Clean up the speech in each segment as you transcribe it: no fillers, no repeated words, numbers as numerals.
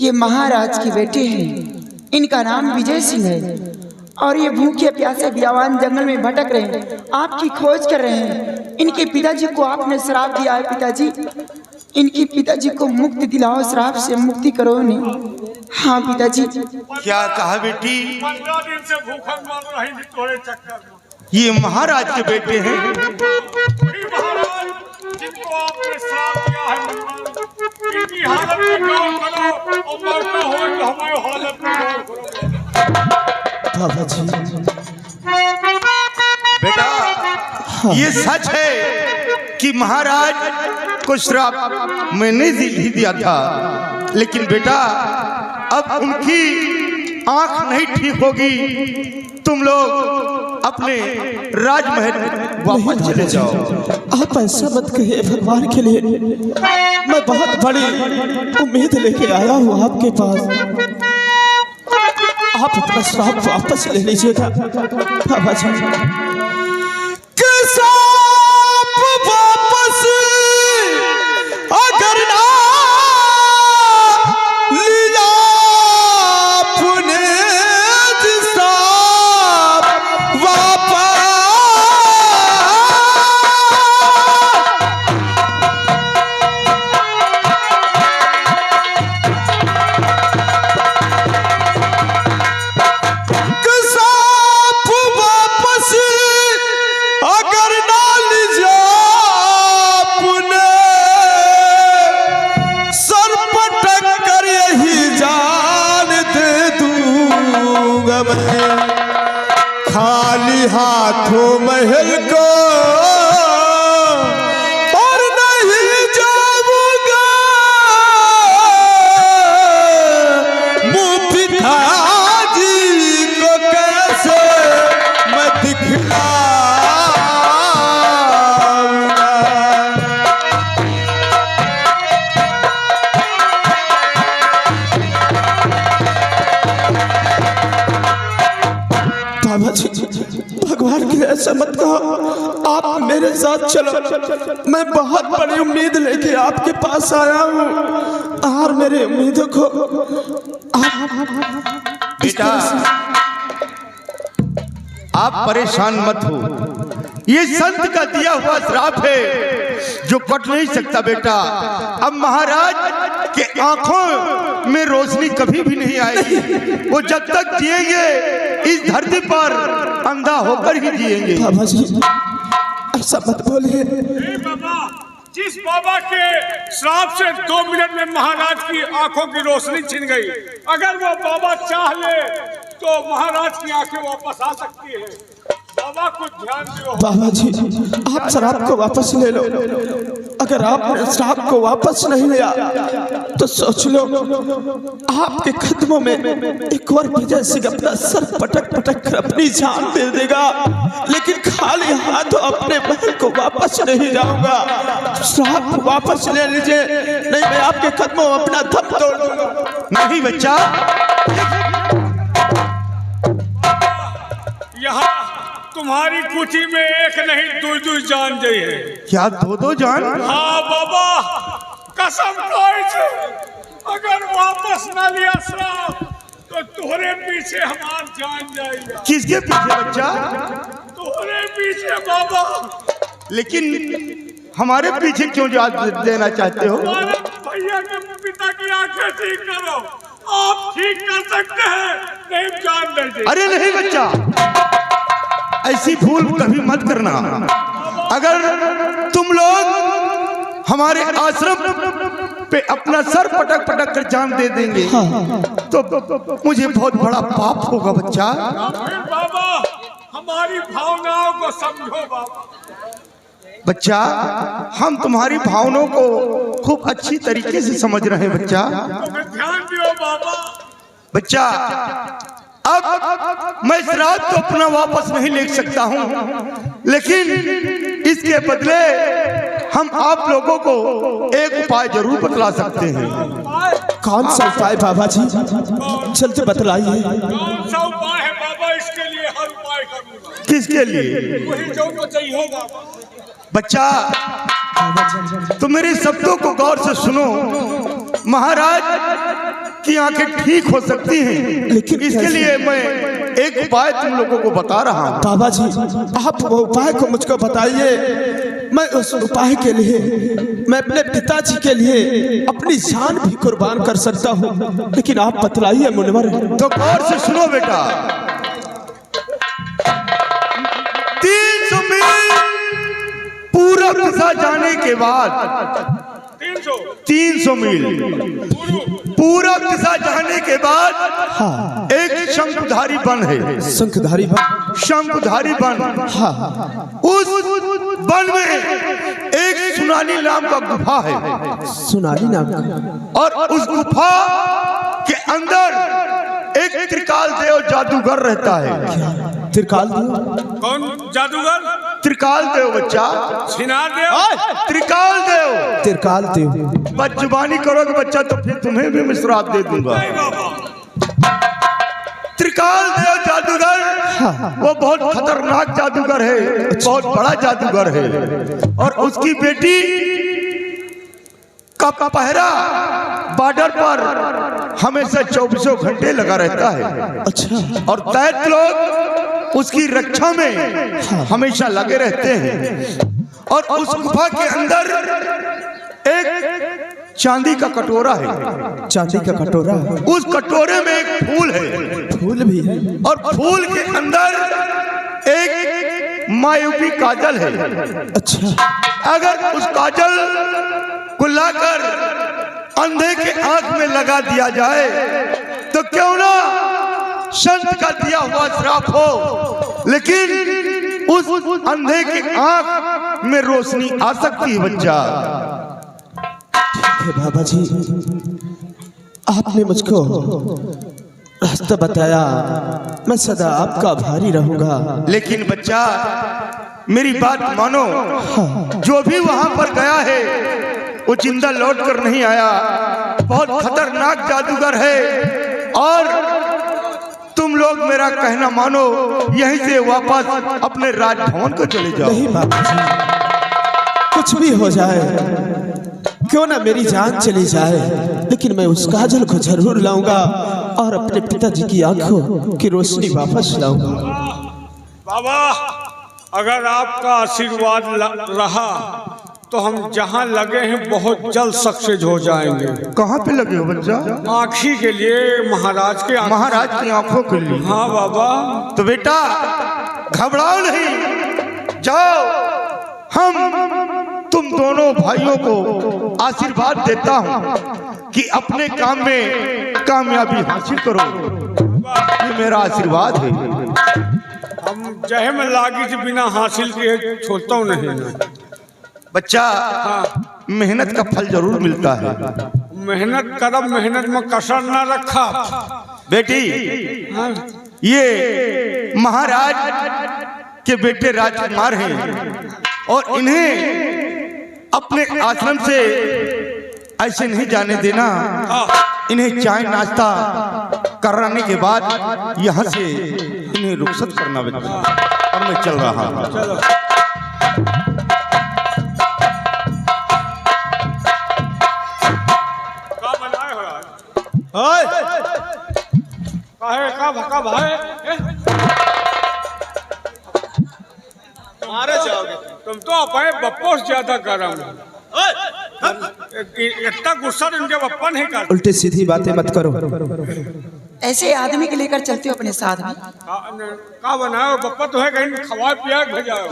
ये महाराज के बेटे हैं, इनका नाम विजय सिंह है और ये भूखे प्यासे बियावान जंगल में भटक रहे हैं, आपकी खोज कर रहे हैं। इनके पिताजी को आपने श्राप दिया है। पिताजी, इनके पिताजी को मुक्ति दिलाओ, श्राप से मुक्ति करो इन्हें। हाँ पिताजी। क्या कहा बेटी? 15 दिन से भूखन मर रही थी तोरे चक्कर में। ये महाराज के बेटे हैं। महाराज जिनको आपने श्राप दिया है, इनकी हालत में गौर करो और मरना हो तो हमारी हालत में गौर करो। बाबा जी बेटा, ये सच है कि महाराज को श्राप मैंने ही दिया था, लेकिन बेटा अब उनकी आंख नहीं ठीक होगी। तुम लोग अपने राजमहल वापस चले जाओ। आप ऐसा मत कहिए, भगवान के लिए मैं बहुत बड़ी उम्मीद लेके आया हूँ आपके पास। आप अपना श्राप वापस ले लीजिएगा बाबा जी। श्राप वापस अगर ना लिया आपने, श्राप वापस अगर ना लीजिए आपने, सर पटक कर यही जान दे दूंगा मैं। खाली हाथों महल को और नहीं जाऊंगा, मुंह पिताजी को कैसे मैं दिखला। बाबा जी, भगवान के ऐसा मत कहो, आप मेरे साथ चलो। मैं बहुत बड़ी उम्मीद लेके आपके पास आया हूँ और मेरी उम्मीदों को बेटा आप परेशान मत हो, ये संत का दिया हुआ श्राप है जो कट नहीं सकता। बेटा अब महाराज के आंखों में रोशनी कभी भी नहीं आएगी। वो जब तक जिएंगे इस धरती पर अंधा होकर ही जिएंगे। बाबा जी ऐसा मत बोलिए। बाबा, जिस बाबा के श्राप से 2 मिनट में महाराज की आंखों की रोशनी छिन गई, अगर वो बाबा चाह ले तो महाराज की आंखें वापस आ सकती है। बाबा कुछ ध्यान दो। बाबा जी आप श्राप को वापस ले लो। अगर आपने श्राप को वापस नहीं लिया तो सोच लो आपके कदमों में एक और विजय सिंह अपना सर पटक पटक कर अपनी जान दे देगा, लेकिन खाली हाथ अपने महल को वापस नहीं जाऊंगा। श्राप वापस ले लीजिए, नहीं मैं आपके कदमों में अपना दम तोड़ दूंगा। नहीं बच्चा, यहाँ तुम्हारी कुटी में एक नहीं 2 जान गई है। क्या 2 जान? हाँ बाबा, कसम खाई छे, अगर वापस न लिया श्राप तो तुम्हारे पीछे हमार जान जाएगा। किसके पीछे बच्चा? तुम्हारे पीछे बाबा। लेकिन हमारे पीछे क्यों जान देना चाहते हो? भैया के पिता की आंखें ठीक करो, आप ठीक कर सकते हैं, नहीं जान दीजिए। अरे नहीं बच्चा, ऐसी भूल कभी मत करना। अगर तुम लोग हमारे आश्रम पे अपना सर पटक पटक कर जान दे देंगे तो मुझे बहुत बड़ा पाप होगा बच्चा। बाबा हमारी भावनाओं को समझो बाबा। बच्चा हम तुम्हारी भावनाओं को खूब अच्छी तरीके से समझ रहे हैं बच्चा। ध्यान दियो बाबा। बच्चा अब मैं श्राप तो अपना वापस नहीं ले सकता हूँ, लेकिन इसके बदले हम आप लोगों को एक उपाय जरूर बतला सकते हैं। कौन सा उपाय बाबा जी? जल्दी बतलाइए। कौन सा उपाय है बाबा? इसके लिए हर उपाय करूंगा। किसके लिए? वही जो चाहिए बाबा। बच्चा तो मेरे शब्दों को गौर से सुनो। महाराज की आंखें ठीक हो सकती हैं, लेकिन इसके कैसे? लिए मैं एक उपाय तुम लोगों को बता रहा हूँ। बाबा जी आप वो उपाय को मुझको बताइए। मैं उस उपाय के लिए मैं अपने पिताजी के लिए अपनी जान भी कुर्बान कर सकता हूँ, लेकिन आप बतलाइए मुनिवर। तो गौर से सुनो बेटा, 300 मील पूरब दिशा जाने के बाद 300 मील पूरब दिशा जाने के बाद हाँ एक शंकुधारी वन है। शंखधारी बन। शंकुधारी वन, हाँ उस वन में एक सुनानी नाम का गुफा है, सुनाली नाम का। और उस गुफा के अंदर एक त्रिकाल देव जादूगर रहता है। त्रिकाल देव? कौन जादूगर? त्रिकाल देव बच्चा, छिनार देव? त्रिकाल देव। त्रिकाल देव। बदजुबानी करोगे बच्चा तो फिर तुम्हें भी मैं श्राप दे दूंगा। नहीं बाबा। त्रिकाल देव जादूगर वो बहुत खतरनाक जादूगर है, बहुत बड़ा जादूगर है, और उसकी बेटी का पहरा बॉर्डर पर हमेशा 24 घंटे लगा रहता है। अच्छा। और दैत्य लोग उसकी रक्षा में हमेशा लगे रहते हैं। और उस गुफा के अंदर एक चांदी का कटोरा है। चांदी का कटोरा? उस कटोरे में एक फूल है। फूल भी है? और फूल के अंदर एक मायूबी काजल है। अच्छा। अगर उस काजल को लाकर अंधे के आंख में लगा दिया जाए तो क्यों ना संत का दिया हुआ श्राप हो, लेकिन उस अंधे के आंख में रोशनी आ सकती है बच्चा। ठीक है बाबा जी, आपने मुझको रास्ता बताया, मैं सदा आपका आभारी रहूंगा। लेकिन बच्चा मेरी बात मानो, जो भी वहां पर गया है वो जिंदा लौट कर नहीं आया। बहुत खतरनाक जादूगर है, और तुम लोग मेरा कहना मानो, यहीं से वापस अपने राजभवन को चले जाओ। नहीं बाबा जी, कुछ भी हो जाए, क्यों ना मेरी जान चली जाए, लेकिन मैं उस काजल को जरूर लाऊंगा और अपने पिताजी की आंखों की रोशनी वापस लाऊंगा। बाबा, अगर आपका आशीर्वाद रहा तो हम जहाँ लगे हैं बहुत जल्द सक्सेस हो जाएंगे। कहाँ पे लगे हो बच्चा? आँखी के लिए, महाराज के महाराज की आंखों के लिए? हाँ बाबा। तो बेटा घबराओ नहीं, जाओ, हम तुम दोनों भाइयों को आशीर्वाद देता हूँ कि अपने काम में कामयाबी हासिल करो। ये मेरा आशीर्वाद है। हम जहे में लागी से बिना हासिल किए छोड़ता हूँ नहीं। बच्चा, मेहनत का फल जरूर मिलता है। मेहनत करब, मेहनत में कसर न रखा। बेटी, ये महाराज के बेटे राजकुमार हैं, और इन्हें अपने आश्रम से ऐसे नहीं जाने देना। इन्हें चाय नाश्ता कराने के बाद यहाँ से इन्हें रुखसत करना बच्चा। और मैं चल रहा हूँ। का भाई मारे जाओगे तुम तो अपने बप्पो से ज्यादा गरम। इतना गुस्सा इनके बप्पा नहीं कर। उल्टी सीधी बातें मत करो। ऐसे आदमी के लेकर चलते हो अपने साथ में? का बनाओ बप्पा, तो है कहीं खवा पिया भेजाओ।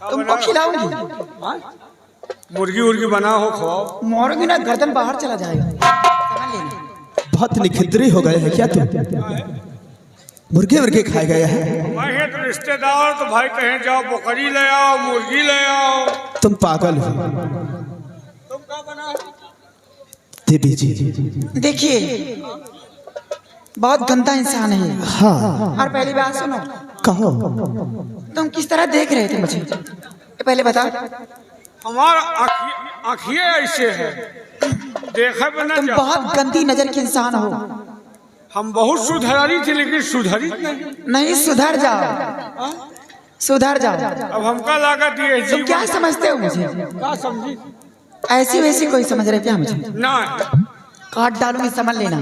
तुमको खिलाऊंगी। मुर्गी उर्गी बनाओ, खवाओ। मोरोगे ना गर्दन बाहर चला जाएगा, समझ लेना। बहुत निखिद्री हो गए हैं क्या तुम? मुर्गे वर्गे खाए गए हैं? मैं तो रिश्तेदार तो भाई कहें जाओ बकरी ले आओ, मुर्गी ले आओ। तुम पागल हो। तुम क्या बना? देवी जी देखिए, बहुत गंदा इंसान है। हाँ। और पहली बात सुनो, कहो। तुम किस तरह देख रहे थे मुझे, ये पहले बता। हमारा आँखिए ऐसे है, देखा बिना तुम बहुत गंदी नजर के इंसान हो। हम बहुत सुधरी थी, लेकिन सुधरी नहीं, सुधर जाओ, सुधर जाओ। अब हमका लागत ये तुम क्या समझते हो मुझे? क्या समझी? ऐसी वैसी कोई समझ रहे क्या मुझे? ना, काट डालूंगी, समझ लेना।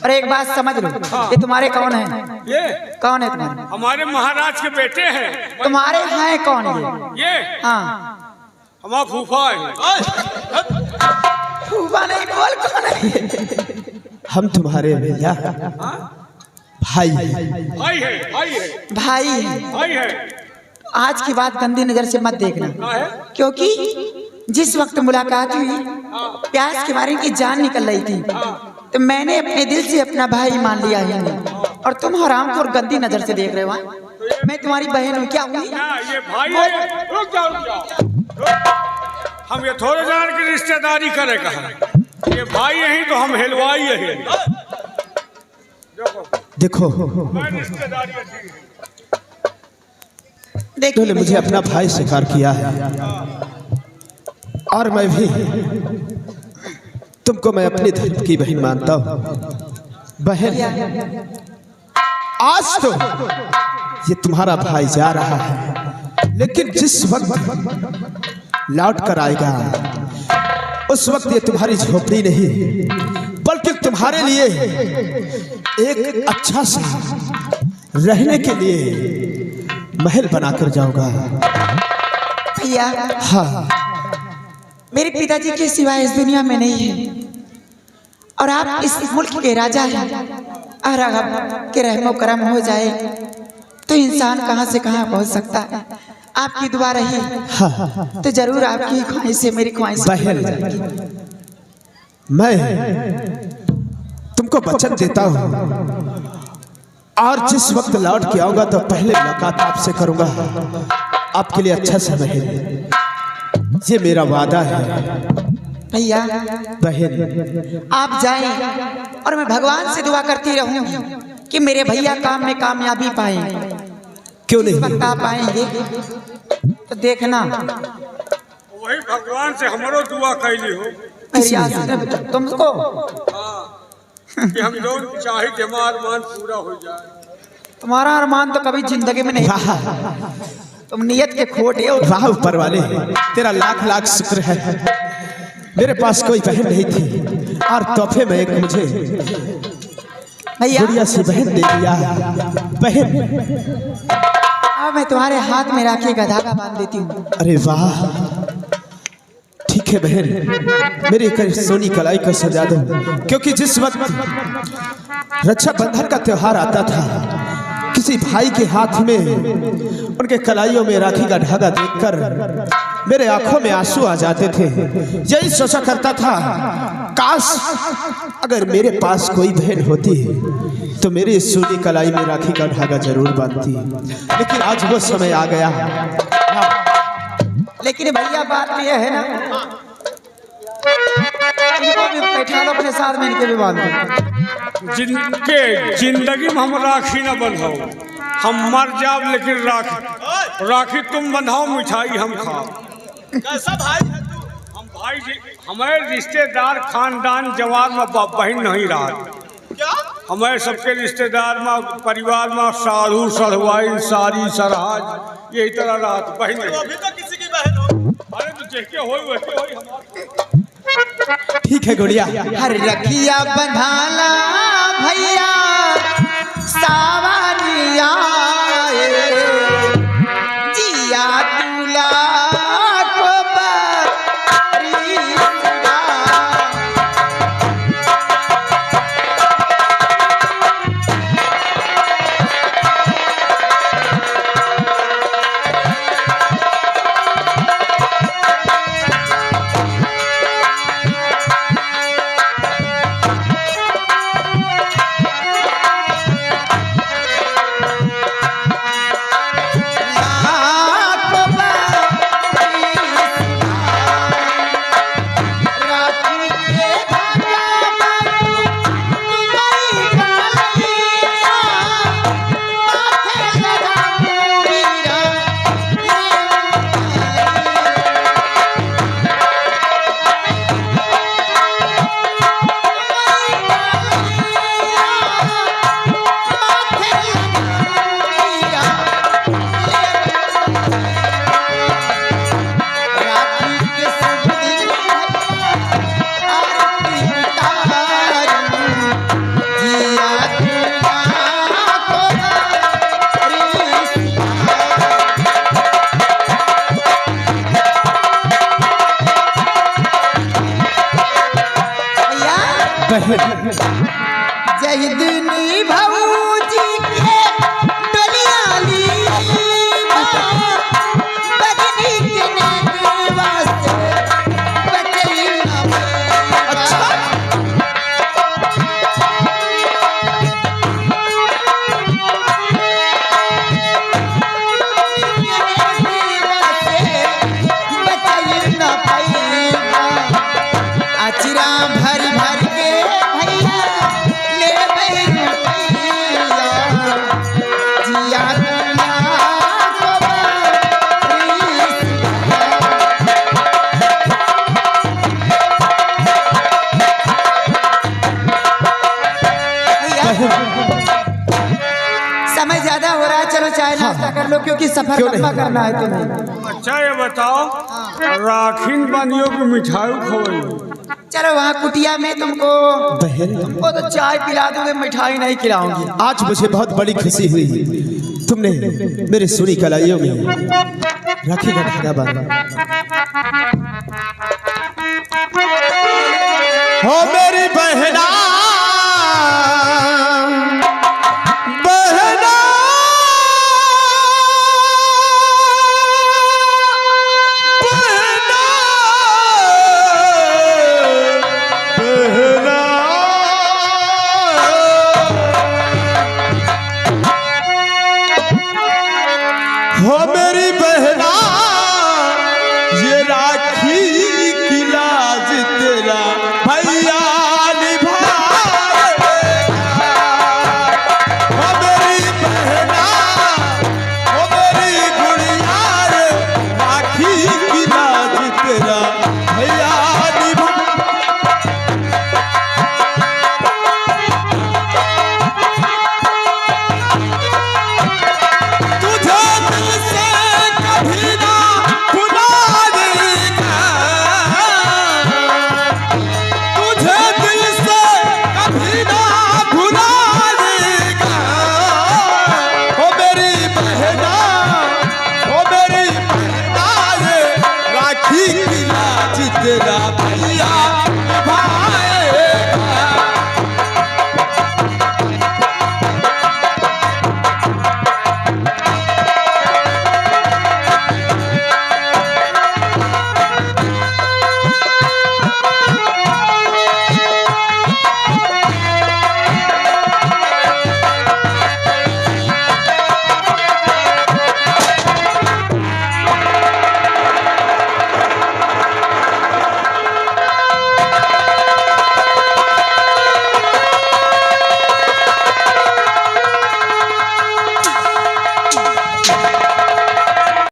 और एक बात समझ लो, ये तुम्हारे कौन है? ये कौन है तुम्हारे? हमारे महाराज के बेटे हैं। तुम्हारे हैं कौन ये हाँ, हमारा फूफा है। फूफा नहीं, बोल कौन है? हम तुम्हारे भैया भाई भाई है, भाई है, भाई है। भाई है। आज की बात गंदी नजर से मत देखना, क्योंकि जिस वक्त मुलाकात हुई प्यास के बारे की जान निकल रही थी, तो मैंने अपने दिल से अपना भाई मान लिया है। और तुम हरामखोर गंदी नजर से देख रहे हो। मैं तुम्हारी बहन हूँ, क्या हुई? ये भाई है। रुक जाओ, रुक जाओ। हम ये थोड़े जान की रिश्तेदारी करे कहा, ये भाई यही तो हम हलवाई है। देखो, रिश्तेदारी अच्छी है। देखो मुझे अपना भाई स्वीकार किया है और मैं भी तुमको मैं अपनी धर्म की बहन मानता हूँ। बहन, आज तो ये तुम्हारा भाई जा रहा है, लेकिन जिस वक्त लौट कर आएगा उस वक्त ये तुम्हारी झोपड़ी नहीं बल्कि तुम्हारे लिए एक अच्छा सा रहने के लिए महल बनाकर जाऊंगा। भैया, हाँ, मेरे पिताजी के सिवाय इस दुनिया में नहीं है, और आप इस मुल्क के राजा हैं। और अगर के रहमो करम हो जाए तो इंसान कहां से कहां पहुंच सकता है। आपकी दुआ रही हाँ, तो जरूर आपकी ख्वाहिश से मेरी ख्वाहिश बहन, मैं तुमको वचन देता हूँ और जिस वक्त लौट के आऊंगा तो पहले मुलाकात आपसे करूंगा। आपके लिए अच्छा समय है, ये मेरा वादा है। भैया बहन, आप जाएं और मैं भगवान से दुआ करती रहूं कि मेरे भैया काम में कामयाबी पाए। क्यों जिस नहीं? वक्त आप आएंगे तो देखना वही भगवान से हमारो दुआ कैली हो मेरी आस तुमको कि हम जो चाहे जमा अरमान पूरा हो जाए। तुम्हारा अरमान तो कभी जिंदगी में नहीं, वाह तुम नियत के खोटे हो। वाह, ऊपर वाले तेरा लाख लाख शुक्र है। मेरे पास कोई बहन नहीं थी और तोहफे में एक मुझे भैया गुड़िया सी बहन दे दिया। बहन, अब मैं तुम्हारे हाथ में राखी का धागा बांध देती हूँ। अरे वाह, ठीक है बहन, मेरी एक सोनी कलाई को सजा दो, क्योंकि जिस वक्त रक्षाबंधन का त्योहार आता था किसी भाई के हाथ में उनके कलाइयों में राखी का धागा देखकर मेरे आंखों में आंसू आ जाते थे। यही सोचा करता था, काश अगर मेरे पास कोई बहन होती तो मेरी सोनी कलाई में राखी का धागा जरूर बांधती, लेकिन आज वो समय आ गया। लेकिन भैया बात यह है ना, इनको भी बैठा लो अपने साथ में, इनके भी बांध दो। जिनके जिंदगी में हम राखी न बंधाओ, हम मर जाब लेकिन राखी तुम बंधाओ, मिठाई हम खाओ। कैसा भाई है तू? हम भाई जी, हमारे रिश्तेदार खानदान जवान में बहन नहीं रहा। क्या? हमारे सबके रिश्तेदार में परिवार में साधु सढ़वाई सारी सरहाज यही तरह रहा, बहन तो नहीं। अभी तो किसी की बहन हो। अरे तो जैसे हो वैसे हो हमारे। ठीक है गुड़िया, हर रखिया बंधाला भैया सावरिया जिया तुला को यातना को बारिश समय ज्यादा हो रहा है, चलो चाय नाश्ता कर लो क्योंकि सफर लंबा करना है तुम्हें। अच्छा ये बताओ, राखीन बानियों की मिठाई खवाई? चलो वहाँ कुटिया में तुमको बहन तो चाय पिला दोगे, मिठाई नहीं खिलाऊंगी। आज मुझे बहुत बड़ी खुशी हुई, तुमने मेरे सुनी कलाइयों में राखी का धागा बांधा। हो मेरी बहना बहना बहना हो मेरी बहना